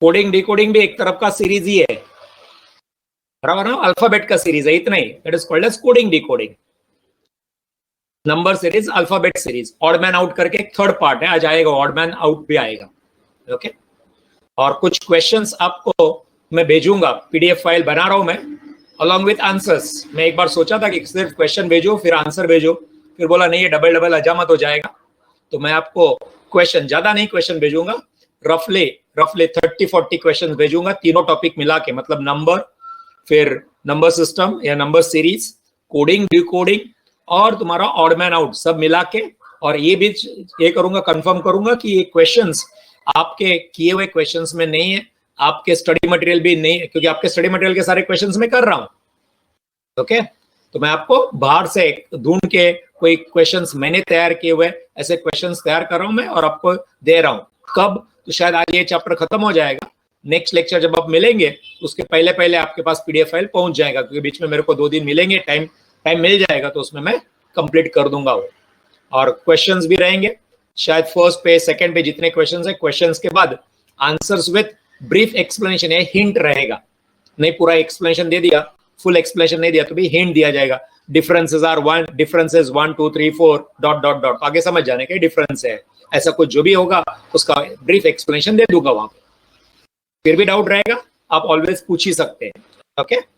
Coding decoding भी एक तरफ का सीरीज ही है, बराबर ना, अल्फाबेट का सीरीज है, इतना ही, that is called as coding decoding. Number series, alphabet series, odd man out करके एक थर्ड पार्ट है, आज आएगा ऑड मैन आउट भी आएगा, ओके। और कुछ क्वेश्चंस आपको मैं भेजूंगा, पीडीएफ फाइल बना रहा हूं मैं, अलॉन्ग विथ आंसर्स। मैं एक बार सोचा था कि सिर्फ क्वेश्चन भेजो फिर आंसर भेजो, फिर बोला नहीं ये डबल डबल हजामत हो जाएगा, तो मैं आपको क्वेश्चन, ज्यादा नहीं क्वेश्चन भेजूंगा, रफली 30-40 क्वेश्चन भेजूंगा, तीनों टॉपिक मिला के, मतलब नंबर, फिर नंबर सिस्टम या नंबर सीरीज, कोडिंग डिकोडिंग और तुम्हारा ऑड मैन आउट, सब मिला के। और ये भी ये करूंगा, कंफर्म करूंगा कि ये क्वेश्चंस आपके किए हुए क्वेश्चंस में नहीं है, आपके स्टडी मटेरियल भी नहीं है, क्योंकि आपके स्टडी मटेरियल के सारे क्वेश्चंस मैं कर रहा हूं, ओके। तो मैं आपको बाहर से ढूंढ के कोई क्वेश्चंस मैंने तैयार किए हुए ऐसे क्वेश्चंस तैयार कर रहा हूं मैं और आपको दे रहा हूं। कब? तो शायद आज ये चैप्टर खत्म हो जाएगा, नेक्स्ट लेक्चर जब आप मिलेंगे उसके पहले पहले आपके पास पीडीएफ फाइल पहुंच जाएगा, क्योंकि बीच में मेरे को 2 दिन मिलेंगे, टाइम मिल जाएगा, तो उसमें मैं कंप्लीट कर दूंगा वो। और क्वेश्चंस भी रहेंगे, शायद फर्स्ट पे सेकंड पे जितने क्वेश्चंस है, क्वेश्चंस के बाद आंसर्स विथ ब्रीफ एक्सप्लेनेशन है, हिंट रहेगा, नहीं पूरा एक्सप्लेनेशन दे दिया, फुल एक्सप्लेनेशन नहीं दिया तो भी हिंट दिया जाएगा, differences are 1, differences 1 2 3 4 dot dot dot, आगे समझ जाने के डिफरेंस है, ऐसा कुछ जो भी होगा उसका ब्रीफ एक्सप्लेनेशन दे दूंगा वहां पे। फिर भी डाउट रहेगा आप ऑलवेज पूछ ही सकते हैं, okay.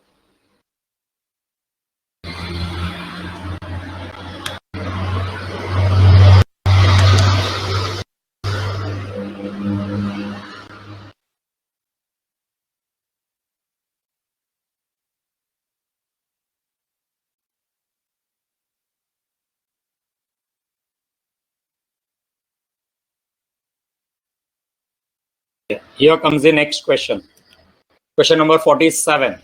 Here comes the next question. Question number 47.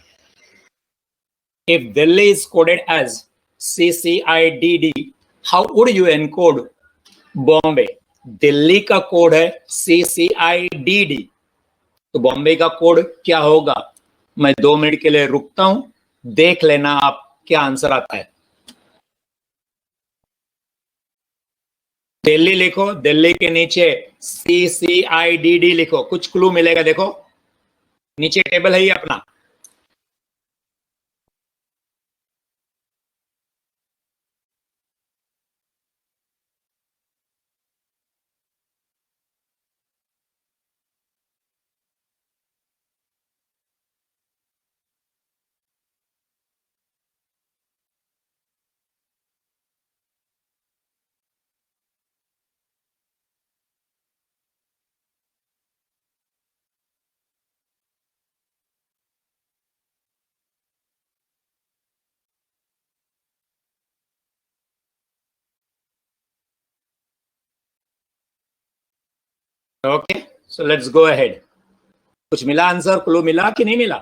If Delhi is coded as CCIDD, how would you encode Bombay? Delhi का कोड है CCIDD, तो बॉम्बे का कोड क्या होगा? मैं 2 मिनट के लिए रुकता हूं, देख लेना आप क्या आंसर आता है। दिल्ली लिखो, दिल्ली के नीचे CCIDD लिखो, कुछ क्लू मिलेगा, देखो नीचे टेबल है ही अपना। Okay, so let's go ahead. कुछ मिला आंसर, क्लू मिला कि नहीं मिला?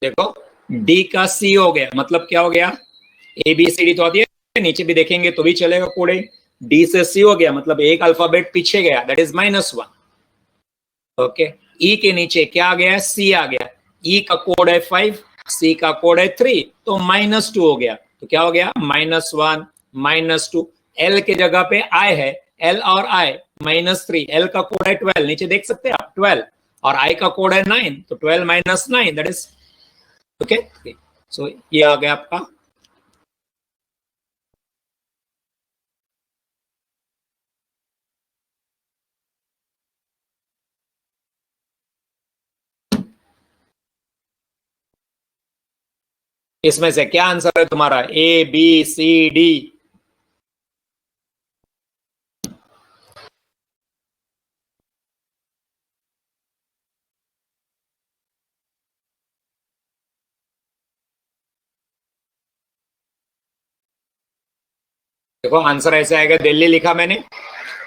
देखो डी का सी हो गया, मतलब क्या हो गया? ABCD तो आती है, नीचे भी देखेंगे तो भी चलेगा कोड। डी से सी हो गया, मतलब एक अल्फाबेट पीछे गया, दैट इज -1, ओके। ई के नीचे क्या आ गया? सी आ गया, ई का कोड है 5, सी का कोड है 3, तो -2 हो गया, तो क्या हो गया? -1 -2, एल के जगह पे आई है, एल और आई -3, एल का कोड है 12, नीचे देख सकते हैं आप 12, और आई का कोड है 9, तो 12 - 9 दैट इज ओके। सो ये आ गया आपका। इसमें से क्या आंसर है तुम्हारा? ABCD। देखो आंसर ऐसे आएगा, दिल्ली लिखा मैंने,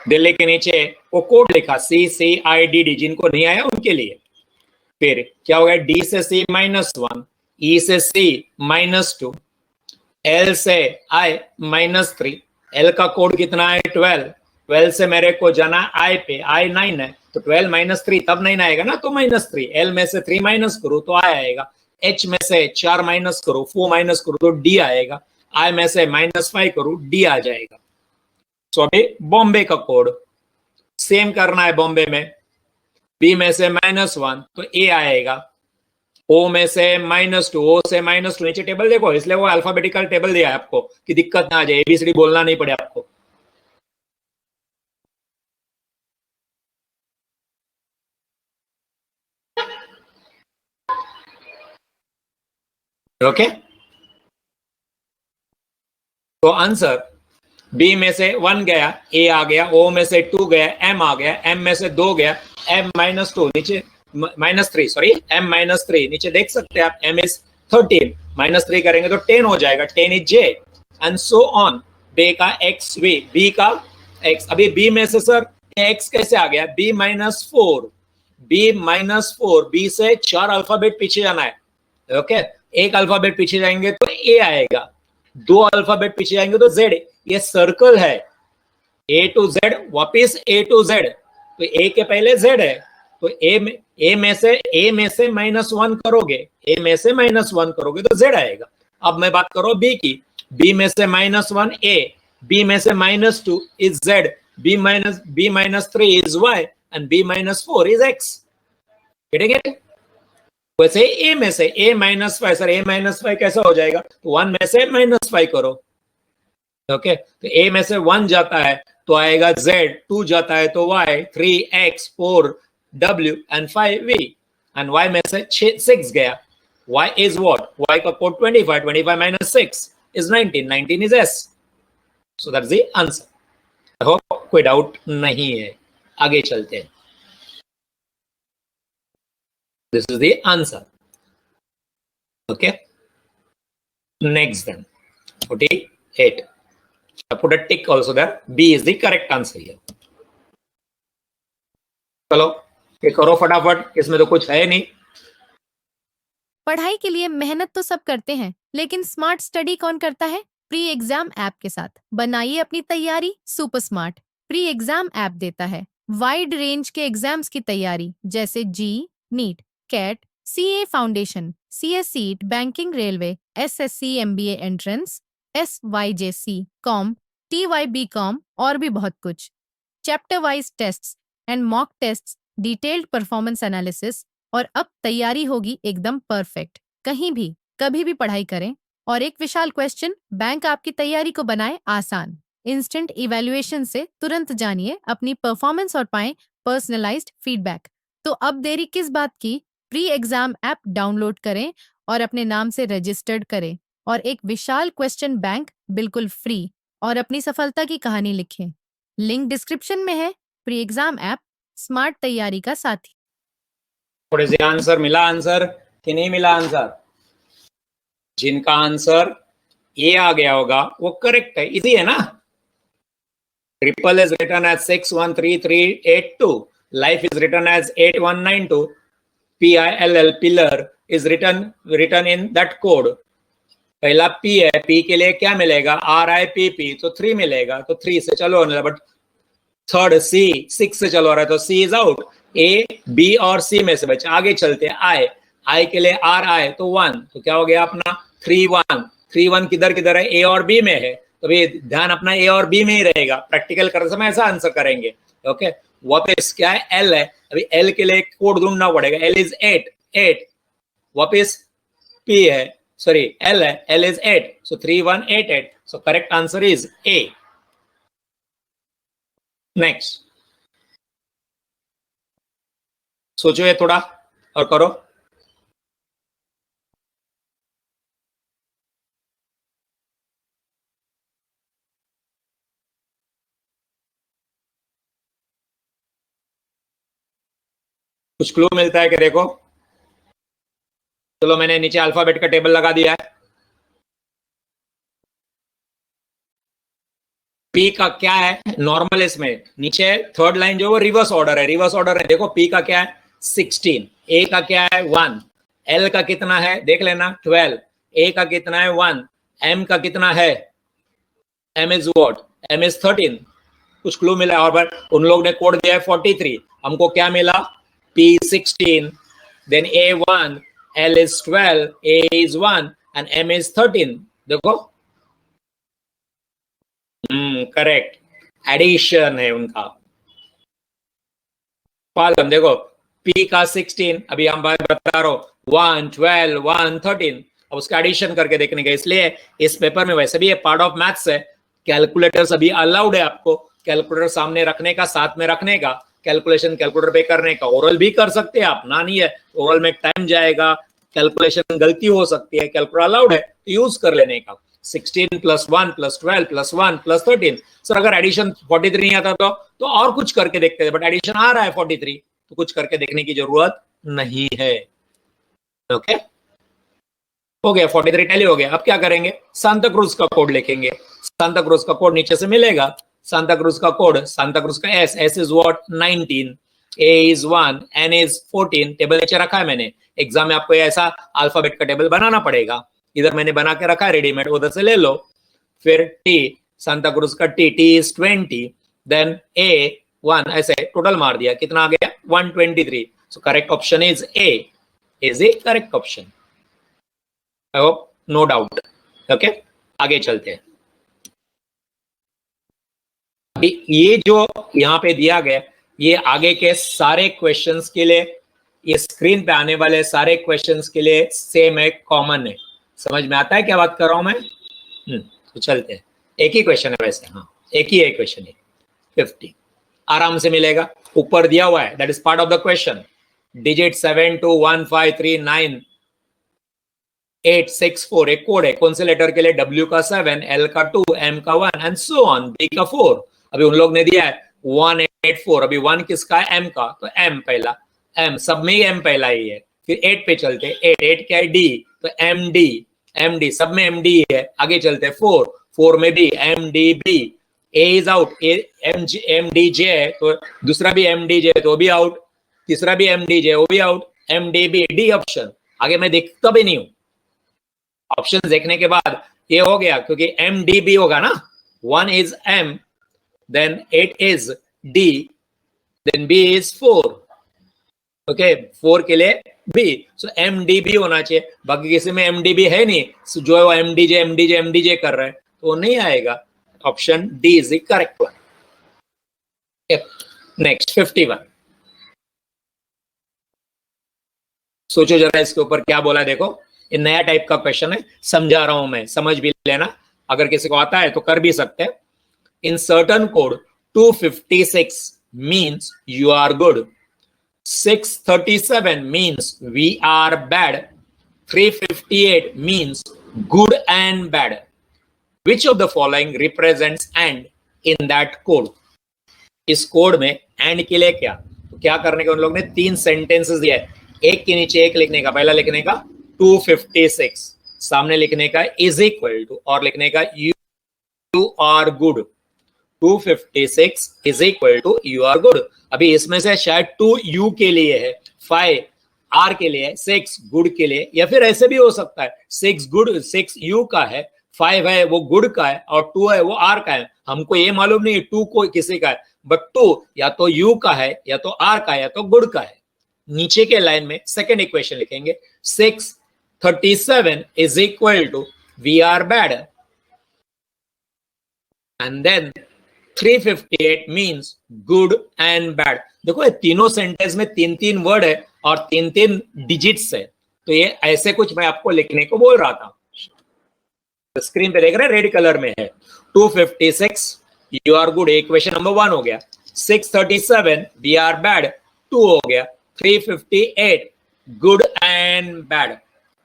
दिल्ली के नीचे वो कोड लिखा CCIDD, जिनको नहीं आया उनके लिए। फिर क्या हो गया? डी से C -1, ई से C -2, एल से I -3, एल का कोड कितना है? 12, 12 से मेरे को जाना आई पे, आई 9 है, तो 12 - 3 तब 9 आएगा ना, तो -3, एल में से 3 माइनस करो तो आई आएगा, एच में से 4 माइनस करो, 4 माइनस करो तो डी आएगा, आई में से -5 करो, डी आ जाएगा। तो अभी बॉम्बे का कोड सेम करना है बॉम्बे में, बी में से -1 तो ए आएगा, ओ में से -2, ओ से -2, नीचे टेबल देखो, इसलिए वो अल्फाबेटिकल टेबल दिया है आपको कि दिक्कत ना आ जाए, एबीसीडी बोलना नहीं पड़े आपको। ओके, तो आंसर बी में से 1 गया, ए आ गया, ओ में से 2 गया, एम आ गया, एम में से 2 गया, एम -2 नीचे -3, सॉरी एम -3 नीचे देख सकते हैं आप, एम इज 13, -3 करेंगे तो 10 हो जाएगा, 10 is J and so on. B का एक्स, बी का एक्स, अभी बी में से सर एक्स कैसे आ गया, बी -4, बी -4, बी से 4 अल्फाबेट पीछे जाना है, ओके, एक अल्फाबेट पीछे जाएंगे तो ए आएगा, 2 अल्फाबेट पीछे जाएंगे तो जेड, ये सर्कल है, ए टू जेड, वापिस ए टू जेड, तो ए के पहले जेड है, तो ए में से -1 करोगे, ए में से -1 करोगे तो जेड आएगा। अब मैं बात करो बी की, बी में से -1 ए, बी में से -2 is Z, B -3 is Y and B -4 is X. वैसे ए में से a -5, सर a -5 कैसा हो जाएगा, तो 1 में से -5 करो, ओके, तो a में से 1 जाता है तो आएगा z, 2 जाता है तो y, 3x, 4 w and 5 v, and y में से 6 गया, y इज व्हाट, y का code 25, 25 - 6 is 19, 19 is s, so that's the answer. I hope कोई डाउट नहीं है, आगे चलते हैं। This is the answer. Okay. Next then, 48. I put a tick also there. B is the correct answer here. चलो ये करो फटाफट, इसमें तो कुछ है नहीं। पढ़ाई के लिए मेहनत तो सब करते हैं, लेकिन स्मार्ट स्टडी कौन करता है? प्री एग्जाम ऐप के साथ बनाइए अपनी तैयारी super smart. Pre exam app देता है वाइड रेंज के एग्जाम्स की तैयारी, जैसे JEE, NEET, CAT, CA foundation, CS SEET, banking, railway, SSC, MBA entrance, SYJC, com, TYB com और भी बहुत कुछ। Chapter wise tests and mock tests, detailed performance analysis, और अब तैयारी होगी एकदम परफेक्ट। कहीं भी कभी भी पढ़ाई करें, और एक विशाल क्वेश्चन बैंक आपकी तैयारी को बनाए आसान। इंस्टेंट इवैल्यूएशन से तुरंत जानिए अपनी परफॉर्मेंस और पाएं पर्सनलाइज्ड फीडबैक। तो अब देरी किस बात की? प्री एग्जाम ऐप डाउनलोड करें और अपने नाम से रजिस्टर्ड करें, और एक विशाल क्वेश्चन बैंक बिल्कुल फ्री, और अपनी सफलता की कहानी लिखें। लिंक डिस्क्रिप्शन में है। प्री एग्जाम ऐप, स्मार्ट तैयारी का साथी। थोड़े से आंसर मिला, आंसर कि नहीं मिला आंसर? जिनका आंसर ए आ गया होगा वो करेक्ट है, इजी है ना। Triple is written as 613382, life is written as 8192, PILL pillar is written in that code. पहला P है, P के लिए क्या मिलेगा, RIPP, तो 3 मिलेगा, तो 3 से चलो, बट थर्ड C 6 से चलो रहा है तो C is out, A B और C में से बचा। आगे चलते हैं I के लिए RI तो 1, तो क्या हो गया अपना 3 1 किधर किधर है, A और B में है, तो भी ध्यान अपना A और B में ही रहेगा, प्रैक्टिकल करते समय ऐसा आंसर करेंगे। ओके, वापस क्या है, L है, अभी L के लिए कोड ढूंढना पड़ेगा, L इज 8, वापस P है, सॉरी L है, L is 8, so 3188, so correct answer is A. Next, सोचो ये थोड़ा और करो। कुछ क्लू मिलता है कि देखो, चलो मैंने नीचे अल्फाबेट का टेबल लगा दिया है। पी का क्या है नॉर्मल, इसमें नीचे थर्ड लाइन जो वो रिवर्स ऑर्डर है, रिवर्स ऑर्डर है। देखो पी का क्या है 16, ए का क्या है 1, एल का कितना है देख लेना 12, ए का कितना है 1, एम का कितना है, M is what, M is 13। कुछ क्लू मिला, और उन लोग ने कोड दिया है 43, हमको क्या मिला P 16, then A 1, L is 12, A is 1 and M is 13। देखो करेक्ट, एडिशन है उनका। पालन देखो, P का 16, अभी हम बता रहा हूं 1 12 1 13, अब उसका एडिशन करके देखने का। इसलिए इस पेपर में वैसे भी ये पार्ट ऑफ मैथ्स है, कैलकुलेटर्स अभी अलाउड है आपको कैलकुलेटर सामने रखने का, साथ में रखने का, कैलकुलेशन कैलकुलेटर पे करने का। ओरल भी कर सकते हैं आप, ना नहीं है, ओरल में टाइम जाएगा, कैलकुलेशन गलती हो सकती है, कैलकुलेटर अलाउड है तो यूज कर लेने का। 16 + 1 + 12 + 1 + 13। सर अगर एडिशन 43 नहीं आता तो और कुछ करके देखते हैं, बट एडिशन आ रहा है 43, तो कुछ करके देखने की जरूरत नहीं है। ओके, हो गया 43 टैली हो गया। अब क्या करेंगे, सांता क्रूज का कोड लिखेंगे। सांता क्रूज का कोड नीचे से मिलेगा। सांता क्रूज का कोड, सांता क्रूज का S is what 19, A is 1, N is 14। Table नीचे रखा है मैंने, एग्जाम में आपको ऐसा अल्फाबेट का टेबल बनाना पड़ेगा, इधर मैंने बना के रखा है रेडीमेड, उधर से ले लो। फिर टी, सांता क्रूज का टी इज 20, देन ए 1, ऐसे टोटल मार दिया, कितना आ गया 123। So correct option is A, is A correct option. I hope no doubt. Okay, आगे चलते हैं। अभी ये जो यहाँ पे दिया गया, ये आगे के सारे क्वेश्चंस के लिए, ये स्क्रीन पे आने वाले सारे क्वेश्चंस के लिए सेम है, कॉमन है। समझ में आता है क्या बात कर रहा हूं मैं? तो चलते हैं। एक ही क्वेश्चन है वैसे, हाँ एक ही है क्वेश्चन है। 50 आराम से मिलेगा, ऊपर दिया हुआ है, that is part of the question. Digit 7 2 1 5 3 9 8 6 4 एक कोड है, कौन से लेटर के लिए? W का 7, L का 2, M का 1 एंड सो ऑन, B का 4। अभी उन लोग ने दिया है 184, अभी 1 किसका है? M का, तो M पहला, M सब में ही M पहला ही है। फिर 8 पे चलते, 8 क्या है? D, तो MD सब में MD है। आगे चलते 4 में भी MDB, A is out, MDJ है तो दूसरा भी MDJ है तो वो भी आउट, तीसरा भी MDJ वो भी आउट, MDB D ऑप्शन। आगे मैं देखता भी नहीं हूं, ऑप्शन देखने के बाद ये हो गया, क्योंकि MDB होगा ना, 1 is M, then 8 is D, then B is 4। Okay, 4 के लिए B, सो MDB होना चाहिए। बाकी किसी में MDB है नहीं, so जो है वो MDJ कर रहा है तो वो नहीं आएगा। Option D is the correct one. Next 51, सोचो जरा इसके ऊपर क्या बोला है। देखो ये नया टाइप का क्वेश्चन है, समझा रहा हूं मैं, समझ भी लेना, अगर किसी को आता है तो कर भी सकते हैं। In certain code, 256 means you are good. 637 means we are bad. 358 means good and bad. Which of the following represents and in that code? इस कोड में and के लिए क्या, तो क्या करने का, उन लोग ने 3 सेंटेंसेस दिया है, एक के नीचे एक लिखने का। पहला लिखने का 256, सामने लिखने का इज इक्वल टू, और लिखने का you are good। 256 is equal to you are good. अभी इसमें से शायद 2 यू के लिए है, 5 आर के लिए है, 6 गुड के लिए, या फिर ऐसे भी हो सकता है 6 गुड 6 यू का है, 5 है वो गुड का है, और 2 है वो आर का है। हमको ये मालूम नहीं 2 को किसी का है, बट 2 या तो यू का है, या तो आर का है, या तो गुड का है। नीचे के लाइन में सेकेंड इक्वेशन लिखेंगे, 637 is equal to we are bad, and then 358 means good and bad. देखो ये तीनों सेंटेंस में 3 वर्ड है और 3 डिजिट्स है, तो ये ऐसे कुछ मैं आपको लिखने को बोल रहा था। स्क्रीन पे देख रहे हैं रेड कलर में है। 256 you are good, equation number 1 हो गया। 637 वी आर बैड 2 हो गया। 358 गुड एंड बैड।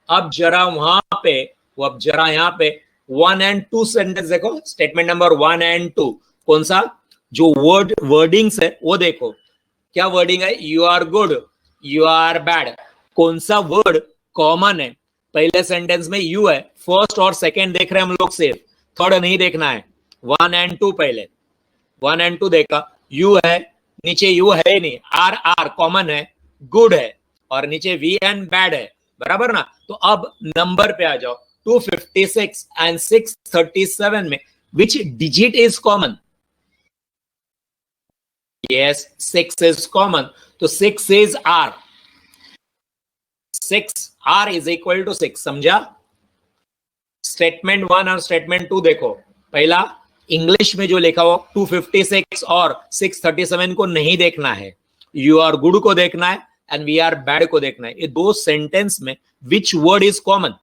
अब जरा वहां पे, अब जरा यहाँ पे 1 एंड 2 सेंटेंस देखो, स्टेटमेंट नंबर 1 एंड 2, कौन सा जो वर्डिंग्स है वो देखो, क्या वर्डिंग है? You are good, you are bad. कौन सा वर्ड कॉमन है? पहले सेंटेंस में यू है, फर्स्ट और सेकंड देख रहे हैं हम लोग सिर्फ, थर्ड नहीं देखना है। 1 एंड 2 पहले 1 एंड 2 देखा, यू है, नीचे यू है नहीं, आर कॉमन है, गुड है, और नीचे वी एंड बैड है, बराबर ना। तो अब नंबर पे आ जाओ, 256 एंड 637 में which digit is common? Yes, 6 is common. तो 6 is R. 6 R is equal to 6. समझा? स्टेटमेंट 1 और स्टेटमेंट 2 देखो, पहला इंग्लिश में जो लिखा हो 256 और 637 को नहीं देखना है, यू आर गुड को देखना है, एंड वी आर बैड को देखना है। ये दो सेंटेंस में विच वर्ड इज कॉमन?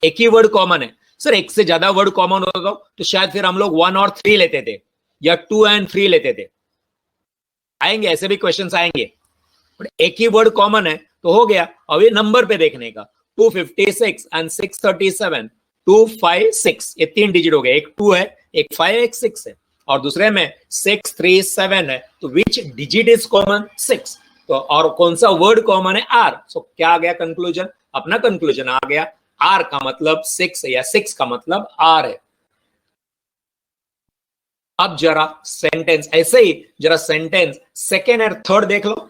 एक ही वर्ड कॉमन है। सर एक से ज्यादा वर्ड कॉमन होगा तो शायद फिर हम लोग 1 और 3 लेते थे या 2 and 3 लेते थे। आएंगे, ऐसे भी क्वेश्चंस आएंगे, बट एक ही वर्ड कॉमन है तो हो गया। अब ये नंबर पे देखने का, 256 एंड 637, 256, ये 3 डिजिट हो गए, एक 2 है, एक 5 है, एक 6 है, और दूसरे में 637 है, तो विच डिजिट इज कॉमन? 6। तो और कौन सा वर्ड कॉमन है? आर। सो क्या आ गया कंक्लूजन? अपना कंक्लूजन आ गया, आर का मतलब 6 है या 6 का मतलब आर है। अब जरा सेंटेंस ऐसे ही, जरा सेंटेंस सेकेंड और थर्ड देख लो।